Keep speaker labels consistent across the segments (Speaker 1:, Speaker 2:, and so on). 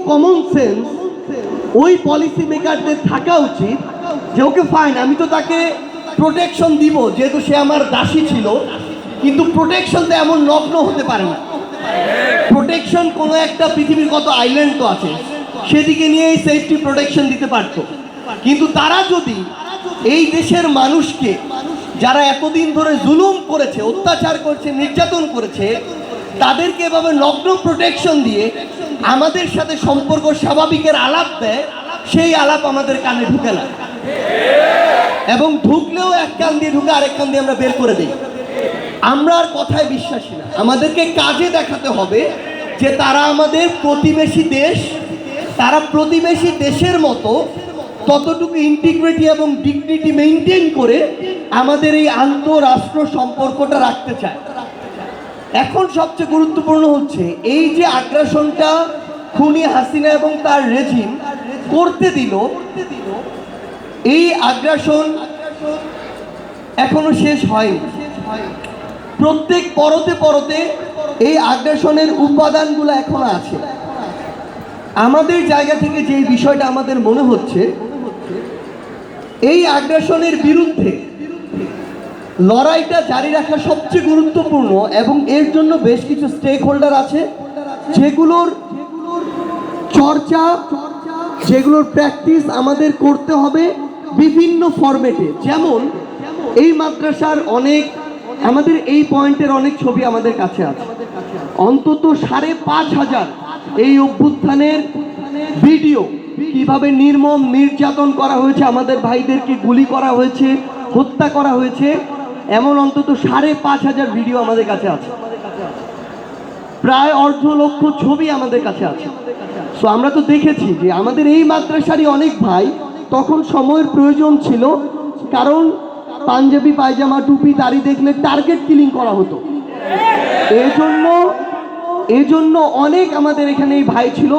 Speaker 1: Common sense ওই policy মেকারদের থাকা উচিত যে ওকে ফাইন, আমি তো তাকে প্রোটেকশন দিব যেহেতু সে আমার দাসী ছিল, কিন্তু প্রোটেকশন তো এমন নগ্ন হতে পারে না। প্রোটেকশন কোনো একটা পৃথিবীর কত আইল্যান্ড তো আছে, সেদিকে নিয়েই সেফটি প্রোটেকশন দিতে পারতো। কিন্তু তারা যদি এই দেশের মানুষকে, যারা এতদিন ধরে জুলুম করেছে, অত্যাচার করেছে, নির্যাতন করেছে, তাদেরকে এভাবে নগ্ন প্রোটেকশন দিয়ে আমাদের সাথে সম্পর্ক স্বাভাবিকের আলাপ দেয়, সেই আলাপ আমাদের কানে ঢুকে না, এবং ঢুকলেও এক কান দিয়ে ঢুকে আরেক কান দিয়ে আমরা বের করে দিই। আমরা আর কথায় বিশ্বাসী না, আমাদেরকে কাজে দেখাতে হবে যে তারা আমাদের প্রতিবেশী দেশ, তারা প্রতিবেশী দেশের মতো ততটুকু ইন্টিগ্রিটি এবং ডিগনিটি মেনটেন করে আমাদের এই আন্তঃরাষ্ট্র সম্পর্কটা রাখতে চায়। এখন সবচেয়ে গুরুত্বপূর্ণ হচ্ছে এই যে আগ্রাসনটা খুনি হাসিনা এবং তার রেজিম করতে দিল, এই আগ্রাসন এখনো শেষ হয়নি। প্রত্যেক পরতে পরতে এই আগ্রাসনের উপাদানগুলো এখনো আছে। আমাদের জায়গা থেকে যে বিষয়টা আমাদের মনে হচ্ছে, এই আগ্রাসনের বিরুদ্ধে লড়াইটা জারি রাখা সবচেয়ে গুরুত্বপূর্ণ, এবং এর জন্য বেশ কিছু স্টেক হোল্ডার আছে যেগুলোর চর্চা, যেগুলোর প্র্যাকটিস আমাদের করতে হবে বিভিন্ন ফরম্যাটে। যেমন এই মাদ্রাসার আমাদের এই পয়েন্টের অনেক ছবি আমাদের কাছে আছে, অন্তত 5,500 এই অভ্যুত্থানের ভিডিও, কিভাবে নির্মম নির্যাতন করা হয়েছে, আমাদের ভাইদেরকে গুলি করা হয়েছে, হত্যা করা হয়েছে, এমন অন্তত 5,500 ভিডিও আমাদের কাছে আছে, প্রায় 250,000 ছবি আমাদের কাছে আছে। সো আমরা তো দেখেছি যে আমাদের এই মাদ্রাসারই অনেক ভাই তখন সময়ের প্রয়োজন ছিল, কারণ পাঞ্জাবি পায়জামা টুপি দাড়ি দেখলে টার্গেট কিলিং করা হতো। এজন্য অনেক আমাদের এখানে এই ভাই ছিল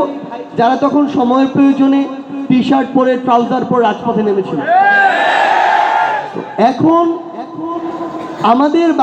Speaker 1: যারা তখন সময়ের প্রয়োজনে টি শার্ট পরে, ট্রাউজার পরে রাজপথে নেমেছিল। এখন আমাদের